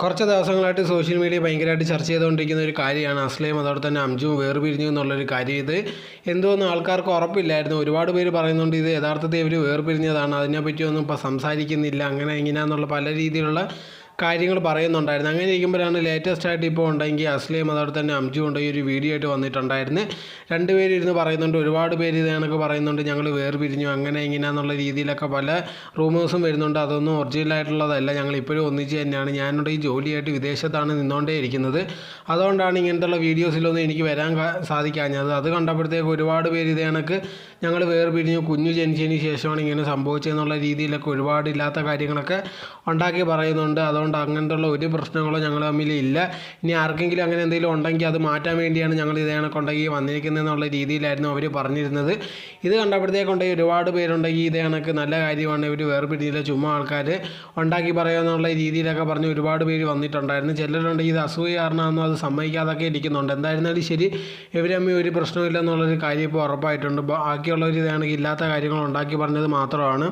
കുറച്ച് ദിവസങ്ങളായിട്ട് social media ഭയങ്കരമായിട്ട് ചർച്ച ചെയ്തുകൊണ്ടിരിക്കുന്ന ഒരു കാര്യമാണ് അസ്ലയും അതോടെ തന്നെ അംജുവും വേർപിരിഞ്ഞു എന്നുള്ളൊരു കാര്യം. ഇത് എന്തോന്ന് ആൾക്കാർക്ക് ഉറപ്പില്ലായിരുന്നു. ഒരുപാട് പേര് പറയുന്നുണ്ട് ഇത് യഥാർത്ഥത്തിൽ ഇവർ വേർപിരിഞ്ഞതാണ്, അതിനെപ്പറ്റിയൊന്നും ഇപ്പോൾ സംസാരിക്കുന്നില്ല, അങ്ങനെ എങ്ങനെയാണെന്നുള്ള പല രീതിയിലുള്ള കാര്യങ്ങൾ പറയുന്നുണ്ടായിരുന്നു. അങ്ങനെ ഇരിക്കുമ്പോഴാണ് ലേറ്റസ്റ്റ് ആയിട്ട് ഇപ്പോൾ ഉണ്ടെങ്കിൽ അസ്ലയും അതോടെ തന്നെ അംജു ഉണ്ടെങ്കിൽ ഒരു വീഡിയോ ആയിട്ട് വന്നിട്ടുണ്ടായിരുന്നു. രണ്ടുപേരും ഇരുന്ന് പറയുന്നുണ്ട്, ഒരുപാട് പേര് ഇത് കണക്ക് പറയുന്നുണ്ട് ഞങ്ങൾ വേർപിരിഞ്ഞു അങ്ങനെ ഇങ്ങനെയാണെന്നുള്ള രീതിയിലൊക്കെ പല റൂമേഴ്സും വരുന്നുണ്ട്. അതൊന്നും ഒറിജിനലായിട്ടുള്ളതല്ല, ഞങ്ങൾ ഇപ്പോഴും ഒന്നിച്ച് തന്നെയാണ്, ഞാനിവിടെ ഈ ജോലിയായിട്ട് വിദേശത്താണ് നിന്നുകൊണ്ടേ ഇരിക്കുന്നത്, അതുകൊണ്ടാണ് ഇങ്ങനത്തുള്ള വീഡിയോസിലൊന്നും എനിക്ക് വരാൻ സാധിക്കാഞ്ഞത്. അത് കണ്ടപ്പോഴത്തേക്ക് ഒരുപാട് പേര് ഇത് കണക്ക് ഞങ്ങൾ വേർപിരിഞ്ഞു, കുഞ്ഞു ജനിച്ചതിന് ശേഷമാണ് ഇങ്ങനെ സംഭവിച്ചതെന്നുള്ള രീതിയിലൊക്കെ ഒരുപാട് ഇല്ലാത്ത കാര്യങ്ങളൊക്കെ ഉണ്ടാക്കി പറയുന്നുണ്ട്. അതുകൊണ്ട് അങ്ങനത്തുള്ള ഒരു പ്രശ്നങ്ങളോ ഞങ്ങൾ തമ്മിൽ ഇല്ല, ഇനി ആർക്കെങ്കിലും അങ്ങനെ എന്തെങ്കിലും ഉണ്ടെങ്കിൽ അത് മാറ്റാൻ വേണ്ടിയാണ് ഞങ്ങൾ ഇതേ കണക്കുണ്ടെങ്കിൽ വന്നിരിക്കുന്നതെന്നുള്ള രീതിയിലായിരുന്നു അവർ പറഞ്ഞിരുന്നത്. ഇത് കണ്ടപ്പോഴത്തേക്കുണ്ടെങ്കിൽ ഒരുപാട് പേരുണ്ടെങ്കിൽ ഇതേ കണക്ക് നല്ല കാര്യമാണ്, ഇവർ വേർപിരിഞ്ഞില്ല, ചുമ്മാ ആൾക്കാർ ഉണ്ടാക്കി പറയുമെന്നുള്ള രീതിയിലൊക്കെ പറഞ്ഞ് ഒരുപാട് പേര് വന്നിട്ടുണ്ടായിരുന്നു. ചിലരുണ്ടെങ്കിൽ ഇത് അസൂയ കാരണമാണെന്നും അത് സമ്മതിക്കാതൊക്കെ ഇരിക്കുന്നുണ്ട്. എന്തായിരുന്നാലും ശരി, ഇവർ തമ്മിൽ ഒരു പ്രശ്നമില്ല എന്നുള്ളൊരു കാര്യം ഇപ്പോൾ ഉറപ്പായിട്ടുണ്ട്. ബാക്കിയുള്ളവർ ഇതാണെങ്കിൽ ഇല്ലാത്ത കാര്യങ്ങൾ ഉണ്ടാക്കി പറഞ്ഞത് മാത്രമാണ്.